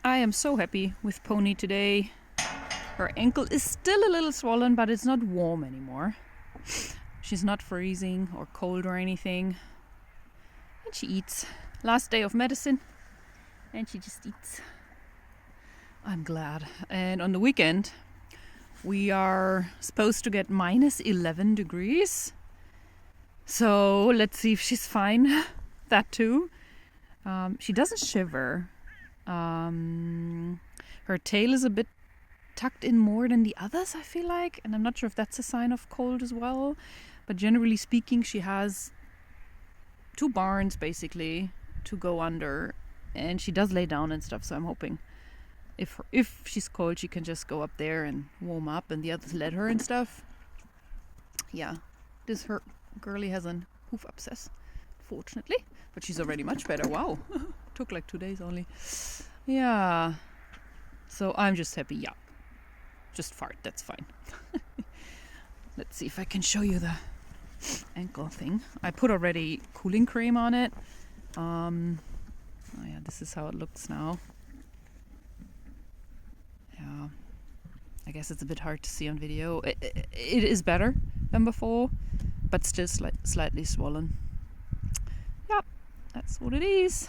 I am so happy with Pony today. Her ankle is still a little swollen, but it's not warm anymore. She's not freezing or cold or anything. And she eats. Last day of medicine. And she just eats. I'm glad. And on the weekend, we are supposed to get minus 11 degrees. So let's see if she's fine. That too. She doesn't shiver. Her tail is a bit tucked in more than the others, I feel like. And I'm not sure if that's a sign of cold as well. But generally speaking, she has 2 barns basically to go under. And she does lay down and stuff, so I'm hoping if she's cold, she can just go up there and warm up and the others let her and stuff. Yeah, her girlie has a hoof abscess, fortunately. But she's already much better. Wow. Took like 2 days only. Yeah. So I'm just happy. Yeah. Just fart. That's fine. Let's see if I can show you the ankle thing. I put already cooling cream on it. Oh yeah, this is how it looks now. Yeah. I guess it's a bit hard to see on video. It is better than before, but still slightly swollen. Yep, that's what it is.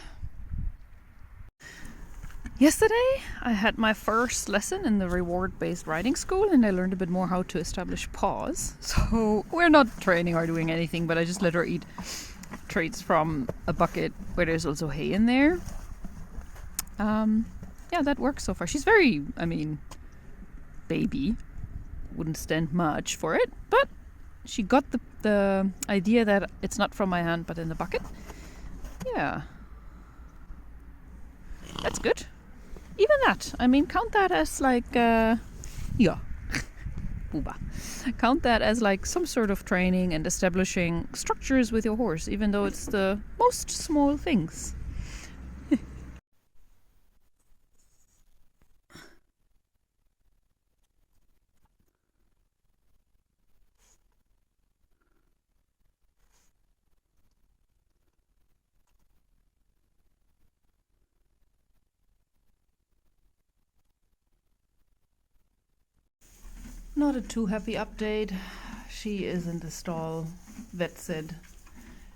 Yesterday, I had my first lesson in the reward-based riding school, and I learned a bit more how to establish paws. So we're not training or doing anything, but I just let her eat treats from a bucket where there's also hay in there. Yeah, that works so far. She's very, baby. Wouldn't stand much for it, but she got the idea that it's not from my hand, but in the bucket. Yeah. That's good. Even that, count that as like, yeah, booba. Count that as like some sort of training and establishing structures with your horse, even though it's the most small things. Not a too happy update. She is in the stall. Vet said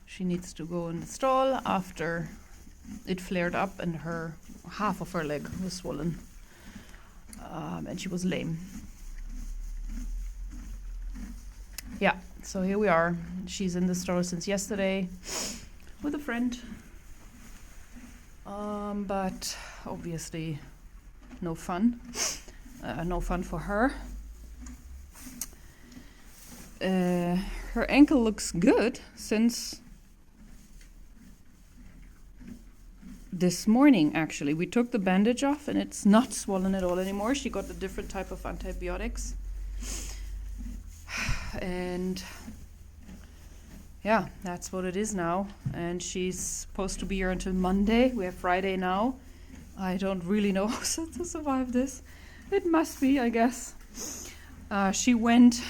she needs to go in the stall after it flared up and half of her leg was swollen. And she was lame. Yeah, so here we are. She's in the stall since yesterday with a friend. But obviously no fun. No fun for her. Her ankle looks good since this morning, actually. We took the bandage off and it's not swollen at all anymore. She got a different type of antibiotics. And yeah, that's what it is now. And she's supposed to be here until Monday. We have Friday now. I don't really know how to survive this. It must be, I guess. She went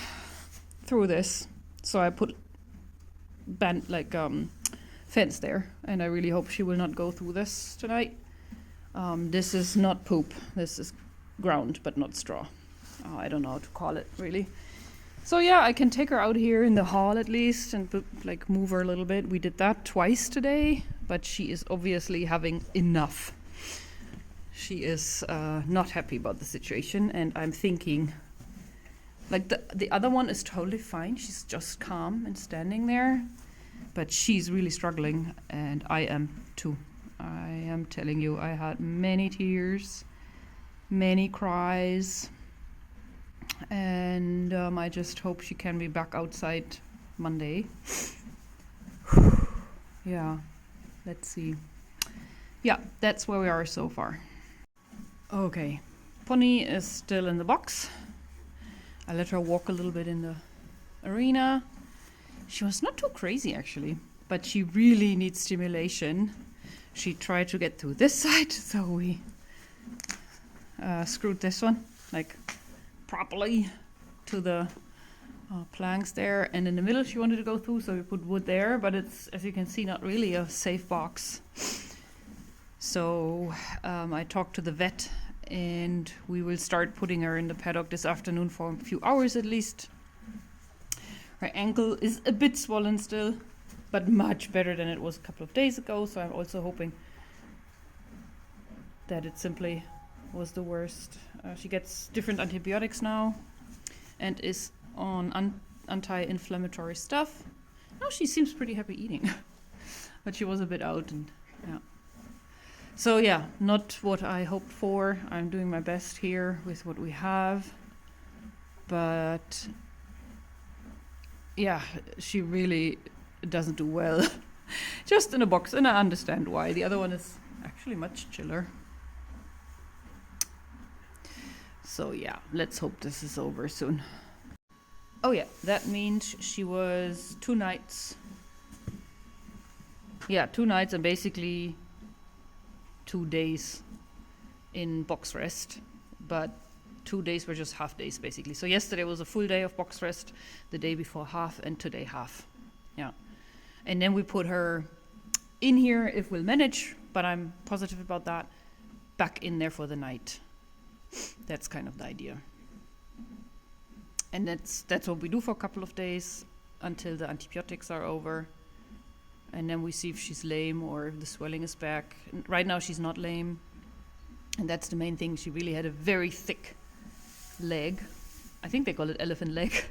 through this, so I put fence there, and I really hope she will not go through this tonight. This is not poop, this is ground but not straw. I don't know how to call it really. So yeah, I can take her out here in the hall at least and move her a little bit. We did that twice today, but she is obviously having enough. She is not happy about the situation, and I'm thinking the other one is totally fine. She's just calm and standing there. But she's really struggling, and I am too. I am telling you, I had many tears, many cries. And I just hope she can be back outside Monday. Yeah, let's see. Yeah, that's where we are so far. Okay, Pony is still in the box. I let her walk a little bit in the arena. She was not too crazy actually, but she really needs stimulation. She tried to get through this side, so we screwed this one properly to the planks there, and in the middle she wanted to go through, so we put wood there, but it's, as you can see, not really a safe box. So I talked to the vet, and we will start putting her in the paddock this afternoon for a few hours at least. Her ankle is a bit swollen still, but much better than it was a couple of days ago. So I'm also hoping that it simply was the worst. She gets different antibiotics now and is on anti-inflammatory stuff. Now she seems pretty happy eating, but she was a bit out, and yeah. So yeah, not what I hoped for. I'm doing my best here with what we have, but yeah, she really doesn't do well. Just in a box, and I understand why. The other one is actually much chiller. So yeah, let's hope this is over soon. Oh yeah, that means she was 2 nights. Yeah, 2 nights and basically 2 days in box rest. But 2 days were just half days basically. So yesterday was a full day of box rest, the day before half, and today half. Yeah. And then we put her in here if we'll manage, but I'm positive about that, back in there for the night. That's kind of the idea. And that's what we do for a couple of days until the antibiotics are over. And then we see if she's lame or if the swelling is back. And right now she's not lame. And that's the main thing. She really had a very thick leg. I think they call it elephant leg.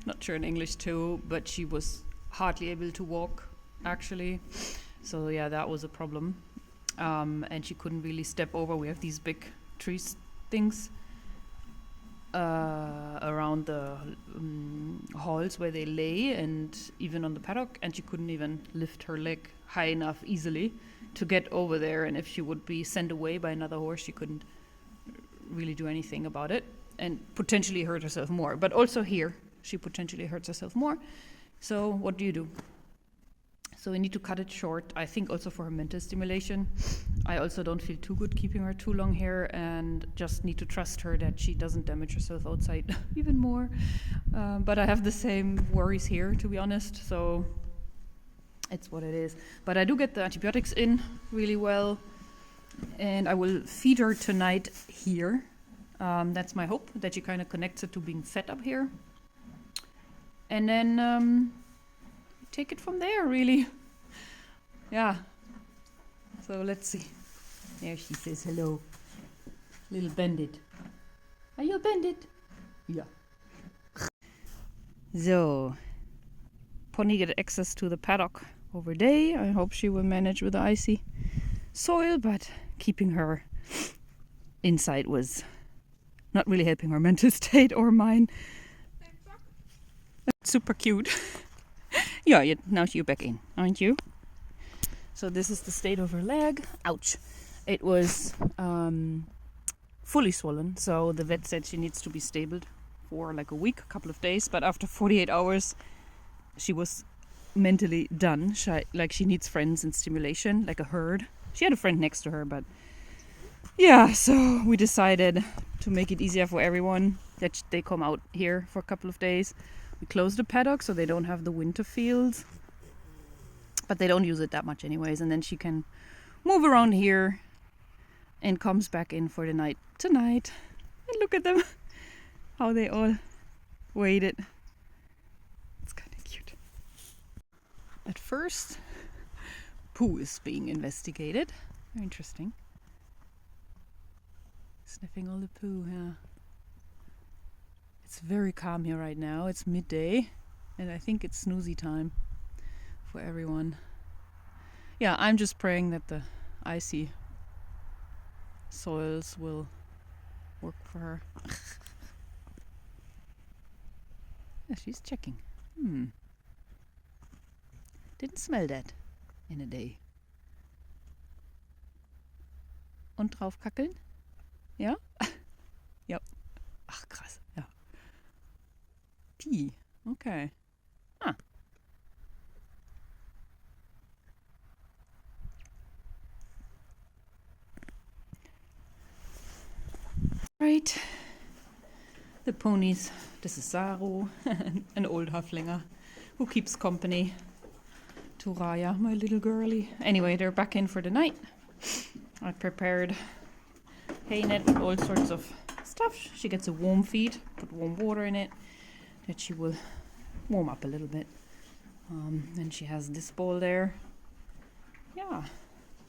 Not sure in English too, but she was hardly able to walk actually. So yeah, that was a problem. And she couldn't really step over. We have these big trees things around the halls where they lay, and even on the paddock, and she couldn't even lift her leg high enough easily to get over there. And if she would be sent away by another horse, she couldn't really do anything about it and potentially hurt herself more. But also here she potentially hurts herself more. So what do? So we need to cut it short, I think also for her mental stimulation. I also don't feel too good keeping her too long here, and just need to trust her that she doesn't damage herself outside even more. But I have the same worries here, to be honest, so it's what it is. But I do get the antibiotics in really well, and I will feed her tonight here. That's my hope, that she kind of connects it to being fed up here. And then take it from there, really. Yeah. So let's see. There she says hello. Little bandit. Are you a bandit? Yeah. So, Pony get access to the paddock over day. I hope she will manage with the icy soil, but keeping her inside was not really helping her mental state or mine. Super cute. Yeah, now you're back in, aren't you? So this is the state of her leg. Ouch. It was fully swollen, so the vet said she needs to be stabled for like a week, a couple of days, but after 48 hours she was mentally done. She needs friends and stimulation, like a herd. She had a friend next to her, but yeah, so we decided to make it easier for everyone that they come out here for a couple of days. We close the paddock so they don't have the winter fields, but they don't use it that much anyways, and then she can move around here and comes back in for the night tonight. And look at them, how they all waited. It's kind of cute. At first, poo is being investigated. Very interesting. Sniffing all the poo, yeah. It's very calm here right now. It's midday, and I think it's snoozy time for everyone. Yeah, I'm just praying that the icy soils will work for her. Yeah, she's checking. Didn't smell that in a day. Und draufkackeln? Ja? Ja. Ach, krass. Ja. Pie. Okay. Ah. Right. The ponies. This is Saru, an old Haflinger who keeps company to Raya, my little girlie. Anyway, they're back in for the night. I prepared hay net with all sorts of stuff. She gets a warm feed, put warm water in it, that she will warm up a little bit. And she has this bowl there. Yeah,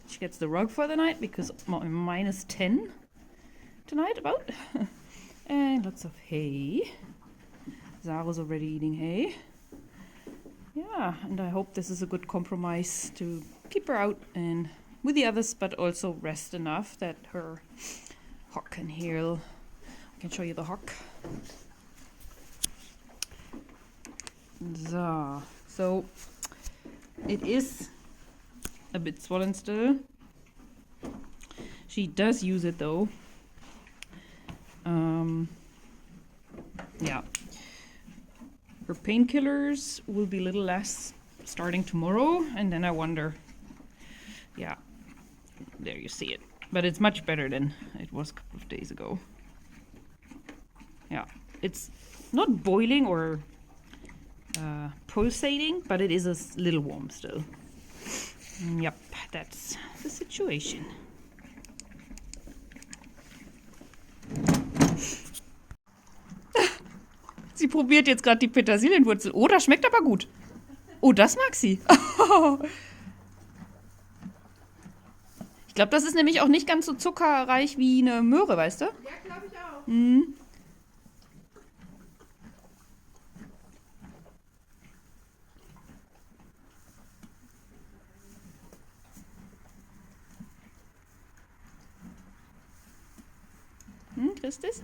she gets the rug for the night because minus 10 tonight about. And lots of hay. Zara's already eating hay. Yeah, and I hope this is a good compromise to keep her out and with the others, but also rest enough that her hock can heal. I can show you the hock. So it is a bit swollen still. She does use it though. Yeah. Her painkillers will be a little less starting tomorrow, and then I wonder. Yeah, there you see it. But it's much better than it was a couple of days ago. Yeah, it's not boiling or pulsating, but it is a little warm still. Yep, that's the situation. Sie probiert jetzt gerade die Petersilienwurzel. Oh, das schmeckt aber gut. Oh, das mag sie. Ich glaube, das ist nämlich auch nicht ganz so zuckerreich wie eine Möhre, weißt du? Ja, glaube ich auch. Mhm. Kriegst du es?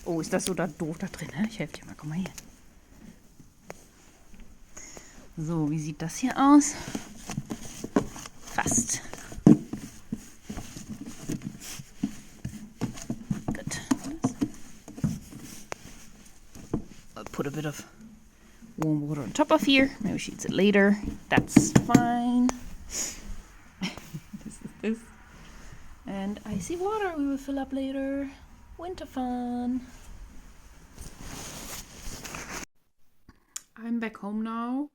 Oh, ist das so da doof da drin? Ne? Ich helfe dir mal, komm mal hier. So, wie sieht das hier aus? Fast. Good. I'll put a bit of warm water on top of here. Maybe she eats it later. That's fine. This is this. And icy water we will fill up later. Winter fun. I'm back home now.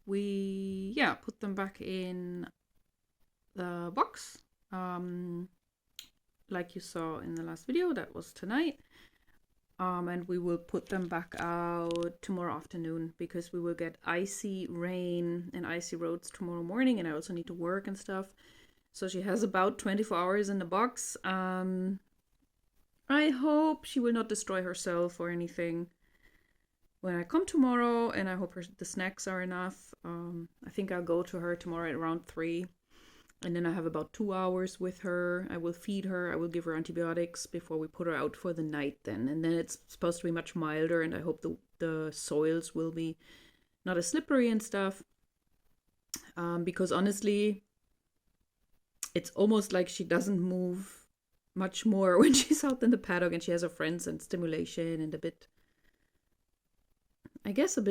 We put them back in the box. Like you saw in the last video, that was tonight. And we will put them back out tomorrow afternoon because we will get icy rain and icy roads tomorrow morning, and I also need to work and stuff. So she has about 24 hours in the box. I hope she will not destroy herself or anything when I come tomorrow, and I hope the snacks are enough. I think I'll go to her tomorrow at around 3, and then I have about 2 hours with her. I will feed her, I will give her antibiotics before we put her out for the night then. And then it's supposed to be much milder, and I hope the soils will be not as slippery and stuff. Because honestly, it's almost like she doesn't move much more when she's out in the paddock and she has her friends and stimulation and a bit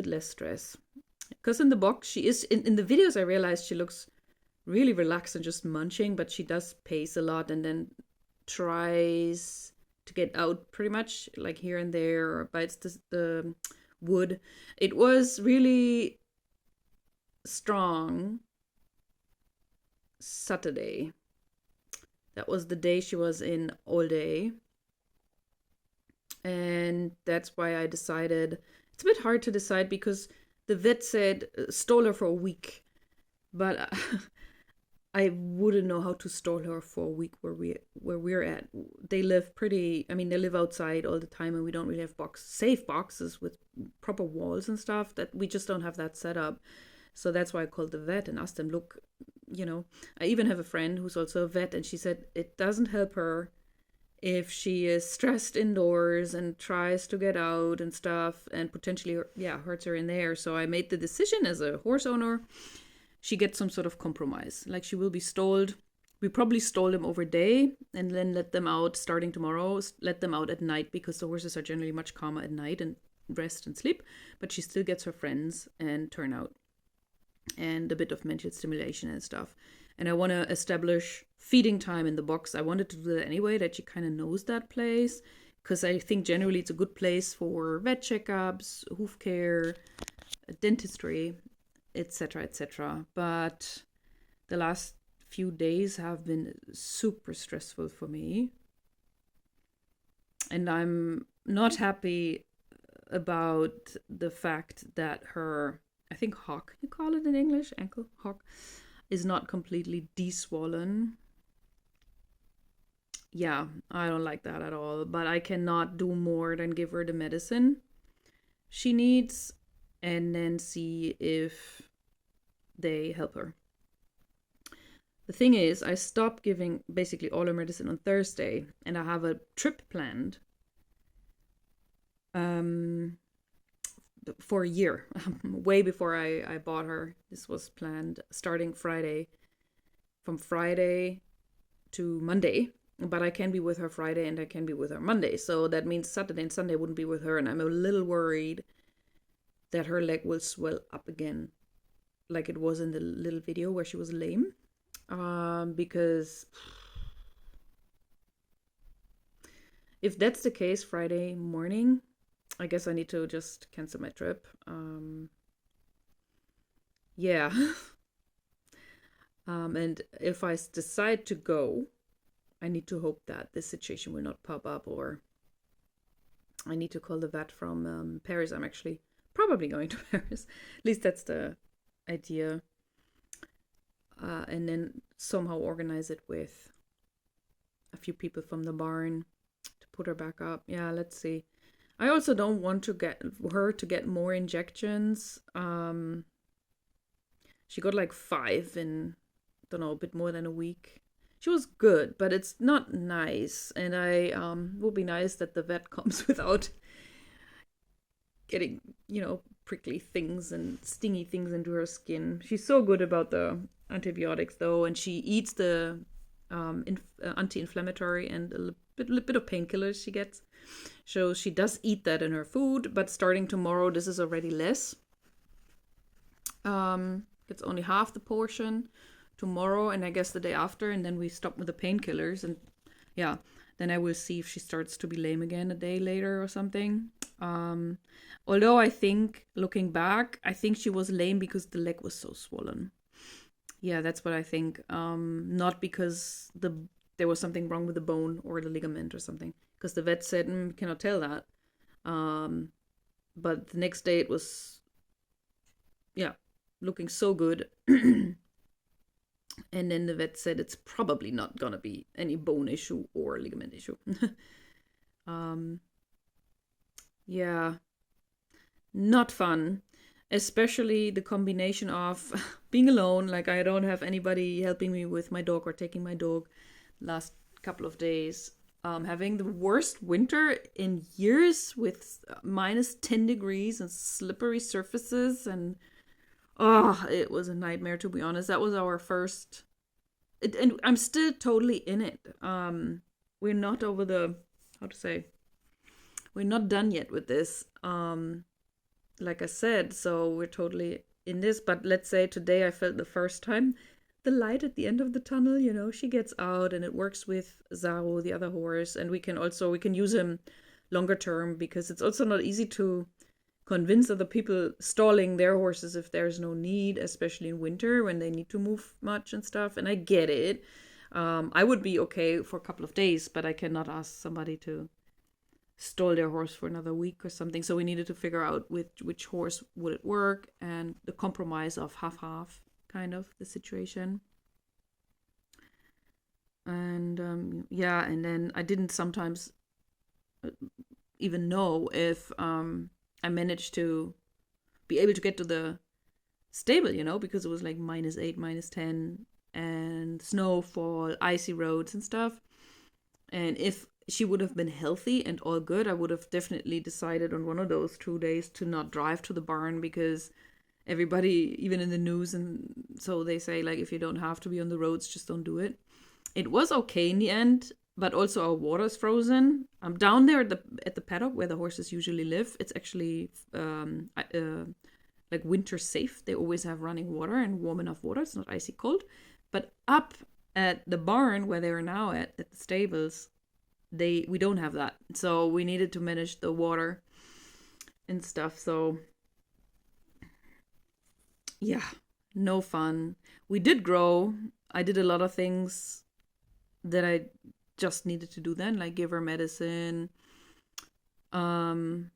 less stress. Because in the box, she is, in the videos I realized she looks really relaxed and just munching, but she does pace a lot and then tries to get out pretty much, like here and there, or bites the wood. It was really strong Saturday. That was the day she was in all day. And that's why I decided, it's a bit hard to decide because the vet said stall her for a week. But I wouldn't know how to stall her for a week where we're at. They live they live outside all the time, and we don't really have safe boxes with proper walls and stuff. That we just don't have that set up. So that's why I called the vet and asked them, look, I even have a friend who's also a vet, and she said it doesn't help her if she is stressed indoors and tries to get out and stuff, and potentially, hurts her in there. So I made the decision as a horse owner, she gets some sort of compromise. Like she will be stalled. We probably stall them over day and then let them out starting tomorrow, let them out at night because the horses are generally much calmer at night and rest and sleep, but she still gets her friends and turnout and a bit of mental stimulation and stuff. And I want to establish feeding time in the box. I wanted to do that anyway, that she kind of knows that place, because I think generally it's a good place for vet checkups, hoof care, dentistry, etc., etc. But the last few days have been super stressful for me, and I'm not happy about the fact that her, I think hock, you call it in English, ankle hock, is not completely deswollen. Yeah, I don't like that at all, but I cannot do more than give her the medicine she needs and then see if they help her. The thing is, I stopped giving basically all her medicine on Thursday, and I have a trip planned for a year, way before I bought her. This was planned starting Friday, from Friday to Monday. But I can be with her Friday and I can be with her Monday. So that means Saturday and Sunday wouldn't be with her. And I'm a little worried that her leg will swell up again, like it was in the little video where she was lame. Because if that's the case Friday morning, I guess I need to just cancel my trip. Yeah. And if I decide to go, I need to hope that this situation will not pop up, or I need to call the vet from Paris. I'm actually probably going to Paris. At least that's the idea. And then somehow organize it with a few people from the barn to put her back up. Yeah, let's see. I also don't want to get her to get more injections. She got like 5 in, don't know, a bit more than a week. She was good, but it's not nice. And I would be nice that the vet comes without getting, prickly things and stingy things into her skin. She's so good about the antibiotics, though, and she eats the anti-inflammatory and a bit of painkillers she gets. So she does eat that in her food, but starting tomorrow, this is already less. It's only half the portion tomorrow, and I guess the day after, and then we stop with the painkillers, and yeah, then I will see if she starts to be lame again a day later or something. Although I think, looking back, I think she was lame because the leg was so swollen. Yeah, that's what I think. Not because there was something wrong with the bone or the ligament or something, because the vet said, cannot tell that. But the next day it was, looking so good. And then the vet said it's probably not gonna be any bone issue or ligament issue. Yeah, not fun. Especially the combination of being alone, like I don't have anybody helping me with my dog or taking my dog last couple of days. Having the worst winter in years with minus 10 degrees and slippery surfaces, and it was a nightmare, to be honest. That was our first, and I'm still totally in it. We're not over the, we're not done yet with this. Like I said, so we're totally in this. But let's say today I felt the first time the light at the end of the tunnel. She gets out and it works with Zaro, the other horse, and we can use him longer term, because it's also not easy to convince other people stalling their horses if there's no need, especially in winter when they need to move much and stuff. And I get it. I would be okay for a couple of days, but I cannot ask somebody to stole their horse for another week or something. So we needed to figure out with which horse would it work, and the compromise of half kind of the situation. And and then I didn't sometimes even know if I managed to be able to get to the stable, because it was like -8, -10, and snowfall, icy roads and stuff. And if she would have been healthy and all good, I would have definitely decided on one of those 2 days to not drive to the barn, because everybody, even in the news, and so they say, like, if you don't have to be on the roads, just don't do it. It was okay in the end, but also our water's frozen. I'm down there at the paddock where the horses usually live. It's actually like winter safe. They always have running water and warm enough water. It's not icy cold. But up at the barn where they are now at the stables, we don't have that. So we needed to manage the water and stuff. So yeah, no fun. We did grow. I did a lot of things that I just needed to do then, like give her medicine. Um,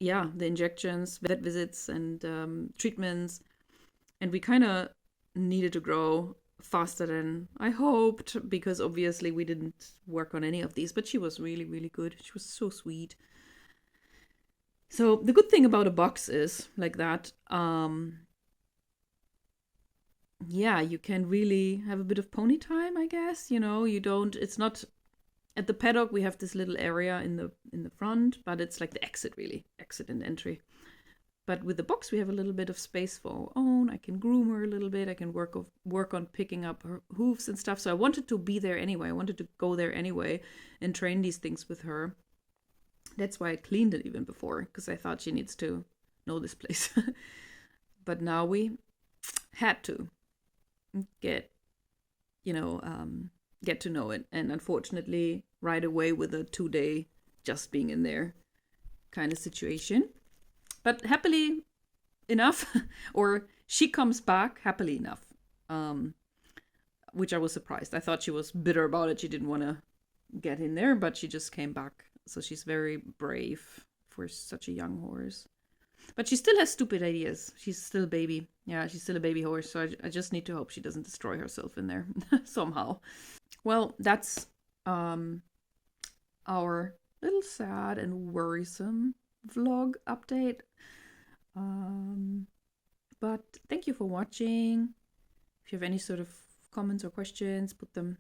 yeah, the injections, vet visits, and treatments. And we kind of needed to grow faster than I hoped because obviously we didn't work on any of these, but she was really, really good. She was so sweet. So the good thing about a box is like that. Yeah, you can really have a bit of pony time, I guess. You don't. It's not at the paddock. We have this little area in the front, but it's like the exit, really, exit and entry. But with the box, we have a little bit of space for our own. I can groom her a little bit. I can work on picking up her hooves and stuff. So I wanted to be there anyway. I wanted to go there anyway and train these things with her. That's why I cleaned it even before, because I thought she needs to know this place. But now we had to get, get to know it. And unfortunately, right away with a 2 day just being in there kind of situation. But happily enough, or she comes back happily enough, which I was surprised. I thought she was bitter about it. She didn't want to get in there, but she just came back. So she's very brave for such a young horse. But she still has stupid ideas. She's still a baby. Yeah, she's still a baby horse. So I just need to hope she doesn't destroy herself in there somehow. Well, that's our little sad and worrisome vlog update. But thank you for watching. If you have any sort of comments or questions, put them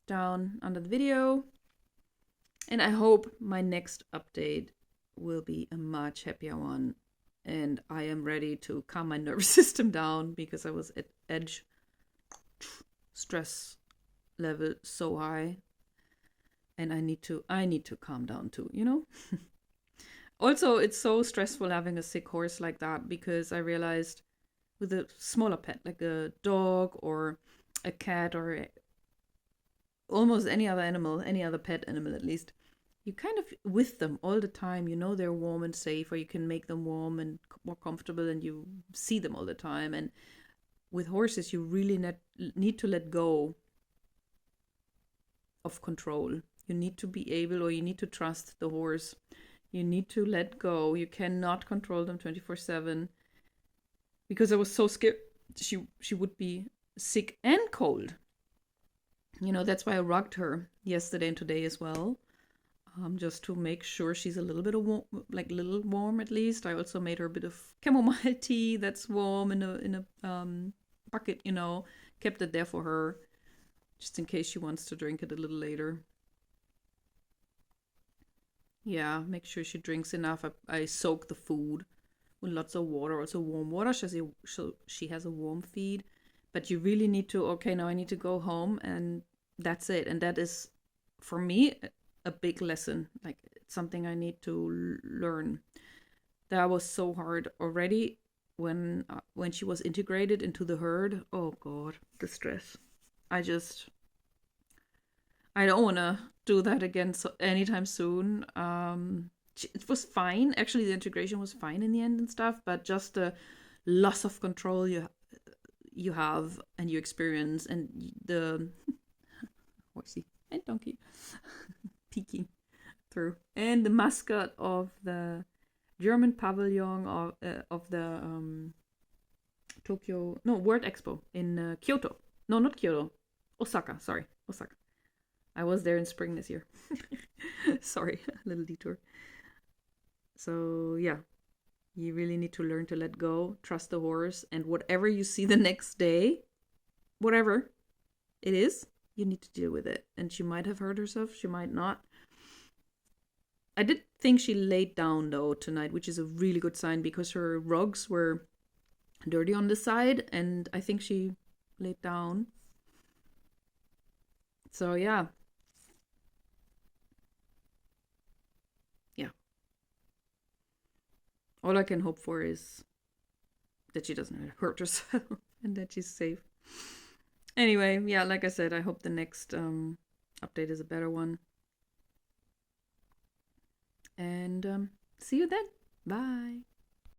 down under the video. And I hope my next update will be a much happier one. And I am ready to calm my nervous system down because I was at edge. Stress level so high. And I need to calm down too, Also, it's so stressful having a sick horse like that because I realized with a smaller pet, like a dog or a cat or almost any other animal, any other pet animal at least, you kind of with them all the time. They're warm and safe, or you can make them warm and more comfortable, and you see them all the time. And with horses, you really need to let go of control. You need to be able, or you need to trust the horse. You need to let go. You cannot control them 24/7. Because I was so scared she would be sick and cold. That's why I rugged her yesterday and today as well. Just to make sure she's a little bit of warm, like a little warm at least. I also made her a bit of chamomile tea that's warm in a bucket, Kept it there for her, just in case she wants to drink it a little later. Yeah, make sure she drinks enough. I soak the food with lots of water, also warm water, so she has a warm feed. But you really need to, okay, now I need to go home, and that's it. And that is, for me, a big lesson. Like, it's something I need to learn. That was so hard already when she was integrated into the herd. Oh, God, the stress. I don't want to do that again anytime soon. It was fine. Actually, the integration was fine in the end and stuff, but just the loss of control you have and you experience, and the horsey and donkey peeking through, and the mascot of the German pavilion of the Tokyo World Expo in Kyoto. No, not Kyoto. Osaka. Sorry, Osaka. I was there in spring this year. Sorry, a little detour. So yeah, you really need to learn to let go, trust the horse, and whatever you see the next day, whatever it is, you need to deal with it. And she might have hurt herself, she might not. I did think she laid down though tonight, which is a really good sign because her rugs were dirty on the side, and I think she laid down. So yeah. All I can hope for is that she doesn't hurt herself and that she's safe. Anyway, yeah, like I said, I hope the next Update is a better one. And see you then. Bye.